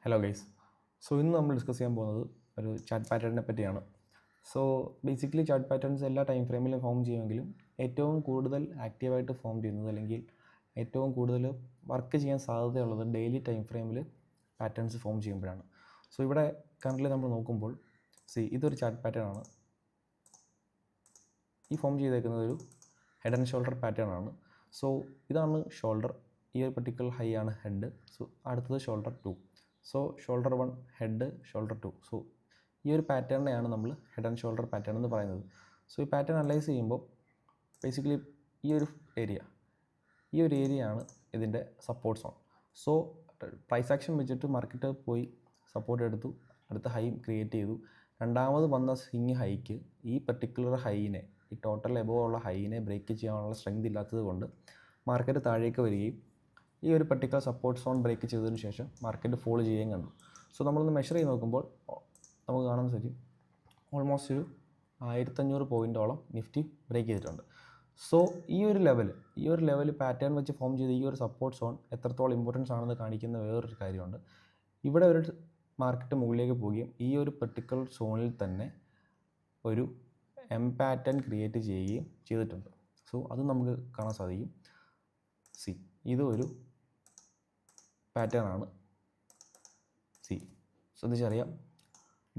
Hello guys. ഇന്ന് നമ്മൾ discuss ചെയ്യാൻ പോകുന്നത് ഒരു ചാറ്റ് പാറ്റേണിനെ പറ്റിയാണ്. ബേസിക്കലി ചാറ്റ് പാറ്റേൺസ് എല്ലാ ടൈം ഫ്രെയിമിലും ഫോം ചെയ്യുമെങ്കിലും ഏറ്റവും കൂടുതൽ ആക്റ്റീവായിട്ട് ഫോം ചെയ്യുന്നത് അല്ലെങ്കിൽ ഏറ്റവും കൂടുതൽ വർക്ക് ചെയ്യാൻ സാധ്യതയുള്ളത് ഡെയിലി ടൈം ഫ്രെയിമിൽ പാറ്റേൺസ് ഫോം ചെയ്യുമ്പോഴാണ്. ഇവിടെ കറൻ്റ് നമ്മൾ നോക്കുമ്പോൾ ഇതൊരു ചാറ്റ് പാറ്റേൺ ആണ്. ഈ ഫോം ചെയ്തേക്കുന്നത് ഒരു ഹെഡ് ആൻഡ് ഷോൾഡർ പാറ്റേൺ ആണ്. ഇതാണ് ഷോൾഡർ, ഈ ഒരു പർട്ടിക്കുലർ ഹൈ ആണ് ഹെഡ്. അടുത്തത് ഷോൾഡർ 2. Shoulder 1 head, shoulder 2. ഈ ഒരു പാറ്റേണിനെയാണ് നമ്മൾ ഹെഡ് ആൻഡ് ഷോൾഡർ പാറ്റേൺ എന്ന് പറയുന്നത്. ഈ പാറ്റേൺ അനലൈസ് ചെയ്യുമ്പോൾ ബേസിക്കലി ഈ ഒരു ഏരിയയാണ് ഇതിൻ്റെ സപ്പോർട്ട് സോൺ. പ്രൈസ് ആക്ഷൻ വെച്ചിട്ട് മാർക്കറ്റ് പോയി സപ്പോർട്ട് എടുത്തു, അടുത്ത ഹൈ ക്രിയേറ്റ് ചെയ്തു. രണ്ടാമത് വന്ന സ്വിങ് ഹൈക്ക് ഈ പർട്ടിക്കുലർ ഹൈനെ, ഈ ടോട്ടൽ എബോവ് ഉള്ള ഹൈനെ ബ്രേക്ക് ചെയ്യാനുള്ള സ്ട്രെങ്ത് ഇല്ലാത്തത് കൊണ്ട് മാർക്കറ്റ് താഴേക്ക് വരികയും ഈ ഒരു പർട്ടിക്കുലർ സപ്പോർട്ട് സോൺ ബ്രേക്ക് ചെയ്തതിന് ശേഷം മാർക്കറ്റ് ഫോൾ ചെയ്യുകയും കണ്ടു. നമ്മളൊന്ന് മെഷർ ചെയ്ത് നോക്കുമ്പോൾ നമുക്ക് കാണാൻ സാധിക്കും ഓൾമോസ്റ്റ് ഒരു 1500 പോയിൻറ്റോളം നിഫ്റ്റി ബ്രേക്ക് ചെയ്തിട്ടുണ്ട്. ഈ ഒരു ലെവൽ പാറ്റേൺ വെച്ച് ഫോം ചെയ്ത ഈ ഒരു സപ്പോർട്ട് സോൺ എത്രത്തോളം ഇമ്പോർട്ടൻസ് ആണെന്ന് കാണിക്കുന്ന വേറൊരു കാര്യമുണ്ട്. ഇവിടെ ഒരു മാർക്കറ്റ് മുകളിലേക്ക് പോവുകയും ഈ ഒരു പർട്ടിക്കുലർ സോണിൽ തന്നെ ഒരു എം പാറ്റേൺ ക്രിയേറ്റ് ചെയ്യുകയും ചെയ്തിട്ടുണ്ട്. അത് നമുക്ക് കാണാൻ സാധിക്കും. ഇതൊരു പാറ്റേൺ ആണ്. ശ്രദ്ധിച്ചറിയാം,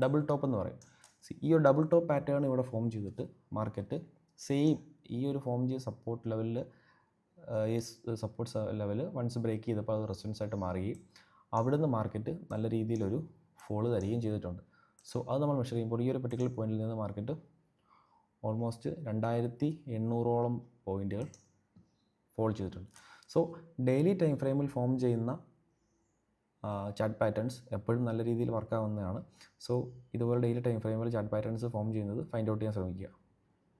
ഡബിൾ ടോപ്പ് എന്ന് പറയും. ഈ ഒരു ഡബിൾ ടോപ്പ് പാറ്റേൺ ഇവിടെ ഫോം ചെയ്തിട്ട് മാർക്കറ്റ് സെയിം ഈ ഒരു ഫോം ചെയ്ത സപ്പോർട്ട് ലെവലിൽ ഈ സപ്പോർട്ട് ലെവൽ വൺസ് ബ്രേക്ക് ചെയ്തപ്പോൾ അത് റെസിസ്റ്റൻസ് ആയിട്ട് മാറുകയും അവിടുന്ന് മാർക്കറ്റ് നല്ല രീതിയിലൊരു ഫോള് തരികയും ചെയ്തിട്ടുണ്ട്. അത് നമ്മൾ മെഷർ ചെയ്യുമ്പോൾ ഈ ഒരു പർട്ടിക്കുലർ പോയിന്റിൽ നിന്ന് മാർക്കറ്റ് ഓൾമോസ്റ്റ് 2800ഓളം പോയിൻറ്റുകൾ ഫോൾ ചെയ്തിട്ടുണ്ട്. ഡെയിലി ടൈം ഫ്രെയിമിൽ ഫോം ചെയ്യുന്ന ചാറ്റ് പാറ്റേൺസ് എപ്പോഴും നല്ല രീതിയിൽ വർക്കാവുന്നതാണ്. ഇതുപോലെ ഡെയിലി ടൈം ഫ്രെയിമിൽ ചാറ്റ് പാറ്റേൺസ് ഫോം ചെയ്യുന്നത് ഫൈൻഡ് ഔട്ട് ചെയ്യാൻ ശ്രമിക്കുക.